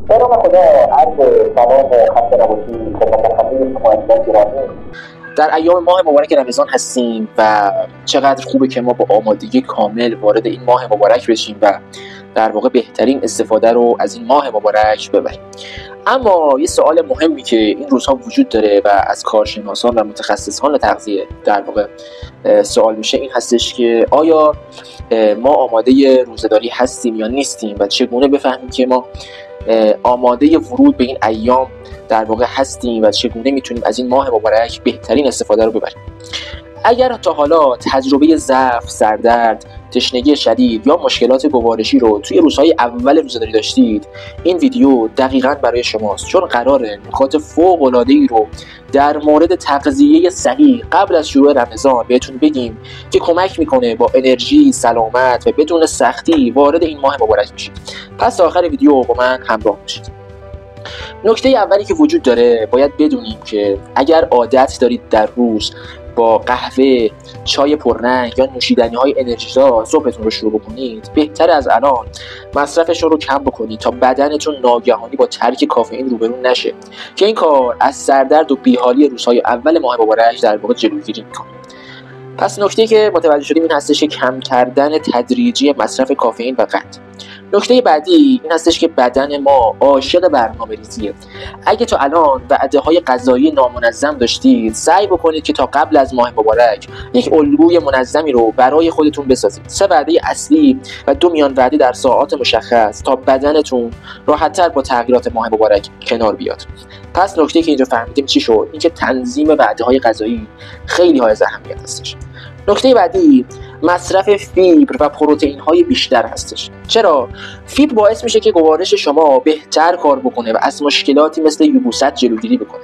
به نام خدا، عرض سلام و خسته نباشید خدمت همه شما عزیزان گرامی. در ایام ماه مبارک رمضان هستیم و چقدر خوبه که ما با آمادگی کامل وارد این ماه مبارک بشیم و در واقع بهترین استفاده رو از این ماه مبارک ببریم. اما یه سوال مهمی که این روزها وجود داره و از کارشناسان و متخصصان تغذیه در واقع سوال میشه این هستش که آیا ما آماده روزه‌داری هستیم یا نیستیم و چگونه بفهمیم که ما آماده ورود به این ایام در واقع هستیم و چگونه میتونیم از این ماه مبارک بهترین استفاده رو ببریم. اگر تا حالا تجربه ضعف، سردرد، تشنگی شدید یا مشکلات گوارشی رو توی روزهای اول روزه‌داری داشتید، این ویدیو دقیقاً برای شماست، چون قراره نکات فوق‌العاده‌ای رو در مورد تغذیه صحیح قبل از شروع رمضان بهتون بگیم که کمک میکنه با انرژی، سلامت و بدون سختی وارد این ماه مبارک بشید. پس تا آخر ویدیو با من همراه باشید. نکته اولی که وجود داره باید بدونیم که اگر عادت دارید در روز با قهوه، چای پررنگ یا نوشیدنی‌های انرژیزا صبحتون رو شروع بکنید، بهتر از الان مصرفشون رو کم بکنید تا بدنتون ناگهانی با ترک کافئین روبرو نشه که این کار از سردرد و بیحالی روزهای اول ماه مبارک در واقع جلوگیری میکنه. پس نکته‌ای که متوجه شدیم این هستش که کم کردن تدریجی مصرف کافئین و قند. نکته بعدی این هستش که بدن ما عاشق برنامه‌ریزیه. اگه تا الان وعده‌های غذایی نامنظم داشتید، سعی بکنید که تا قبل از ماه مبارک یک الگوی منظمی رو برای خودتون بسازید. 3 وعده اصلی و 2 میان وعده در ساعات مشخص تا بدنتون راحت‌تر با تغییرات ماه مبارک کنار بیاد. پس نکته که اینجا فهمیدیم چی شد؟ اینکه تنظیم وعده‌های غذایی خیلی های اهمیت هستش. نکته بعدی مصرف فیبر و پروتئین های بیشتر هستش. چرا؟ فیبر باعث میشه که گوارش شما بهتر کار بکنه و از مشکلاتی مثل یبوست جلوگیری بکنه.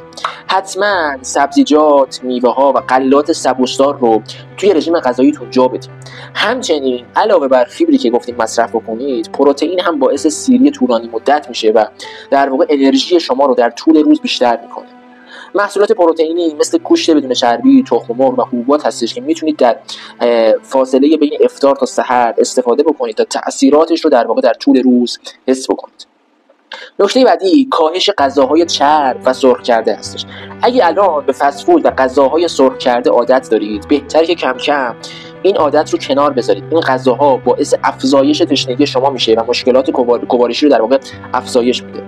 حتما سبزیجات، میوه ها و غلات سبوسدار رو توی رژیم غذاییتون جا بدید. همچنین علاوه بر فیبری که گفتیم مصرف بکنید، پروتئین هم باعث سیری طولانی مدت میشه و در واقع انرژی شما رو در طول روز بیشتر میکنه. محصولات پروتئینی مثل گوشت بدون چربی، تخم مرغ و حبوبات هستش که میتونید در فاصله بین افطار تا سحر استفاده بکنید تا تأثیراتش رو در واقع در طول روز حس بکنید. نکته بعدی کاهش غذاهای چرب و سرخ کرده هستش. اگه الان به فست فود و غذاهای سرخ کرده عادت دارید، بهتره که کم کم این عادت رو کنار بذارید. این غذاها باعث افزایش تشنگی شما میشه و مشکلات گوارشی رو در واقع افزایش میده.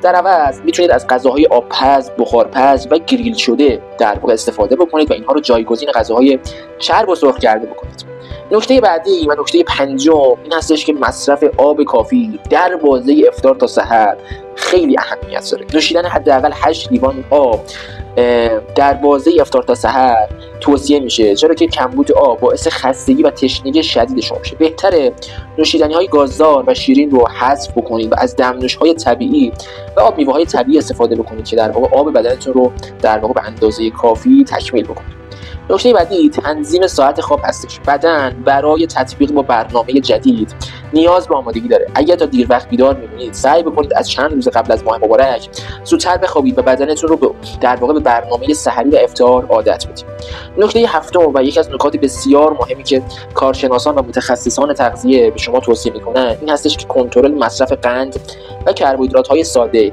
در عوض میتونید از غذاهای آبپز، بخارپز و گریل شده در واقع استفاده بکنید و اینها رو جایگزین غذاهای چرب و سرخ کرده بکنید. نکته بعدی و نکته پنجم این هستش که مصرف آب کافی در بازه افطار تا سحر خیلی اهمیت داره. نوشیدن حداقل 8 لیوان آب در بازه افطار تا سحر توصیه میشه، چرا که کمبود آب باعث خستگی و تشنگی شدید شما میشه. بهتره نوشیدنی‌های گازدار و شیرین رو حذف بکنید و از دمنوش‌های طبیعی و آب میوه‌های طبیعی استفاده بکنید که در واقع آب بدنتون رو در واقع به اندازه کافی تکمیل بکنید. نکته بعدی تنظیم ساعت خواب هستش. بدن برای تطبیق با برنامه جدید نیاز به آمادگی داره. اگر تا دیر وقت بیدار میمونید، سعی بکنید از چند روز قبل از ماه مبارک زودتر بخوابید و بدنتون رو در واقع به برنامه سحری و افطار عادت بدید. نکته هفتم و یکی از نکات بسیار مهمی که کارشناسان و متخصصان تغذیه به شما توصیه میکنن این هستش که کنترل مصرف قند و کربوهیدرات‌های ساده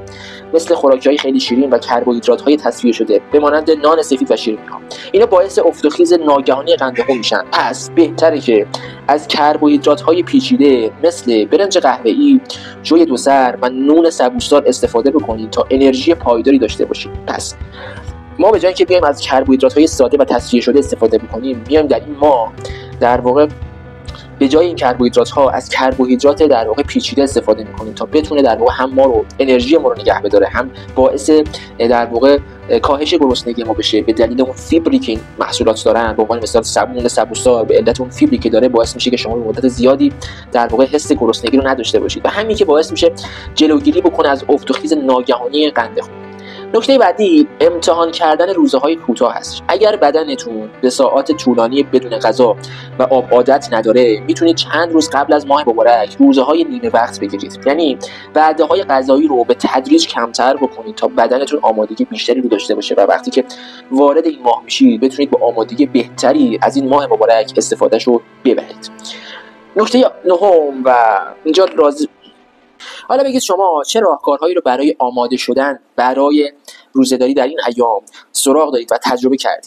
مثل خوراکی‌های خیلی شیرین و کربوهیدرات‌های تصفیه شده به مانند نان سفید و شیرینی‌ها. اینا باعث افت و خیز ناگهانی قند خون میشن. پس بهتره که از کربوهیدرات‌های پیچیده مثل برنج قهوه‌ای، جوی دوسر و نون سبوسدار استفاده بکنید تا انرژی پایداری داشته باشید. پس ما به جای اینکه بیایم از کربوهیدرات‌های ساده و تصفیه شده استفاده بکنیم، بیایم در این ماه در واقع به جای این کربوهیدرات ها از کربوهیدرات در واقع پیچیده استفاده میکنیم تا بتونه در واقع هم ما رو انرژی ما رو نگه بداره، هم باعث در واقع کاهش گرسنگی ما بشه به دلیل اون فیبری که این محصولات دارن. به عنوان مثال صابون سبوسدار به علت اون فیبری که داره باعث میشه که شما مدت زیادی در واقع حس گرسنگی رو نداشته باشید و همین که باعث میشه جلوگیری بکنه از افت و خیز ناگهانی قند خون. نکته بعدی امتحان کردن روزهای کوتاه هست. اگر بدنتون به ساعات طولانی بدون غذا و آب عادت نداره، میتونید چند روز قبل از ماه مبارک روزهای نیمه وقت بگیرید. یعنی وعده‌های غذایی رو به تدریج کمتر بکنید تا بدنتون آمادگی بیشتری رو داشته باشه و وقتی که وارد این ماه میشید بتونید با آمادگی بهتری از این ماه مبارک استفادهشو ببرید. نکته نهم و اینجا حالا بگید شما چه راهکارهایی رو برای آماده شدن برای روزه‌داری در این ایام سراغ دارید و تجربه کردید؟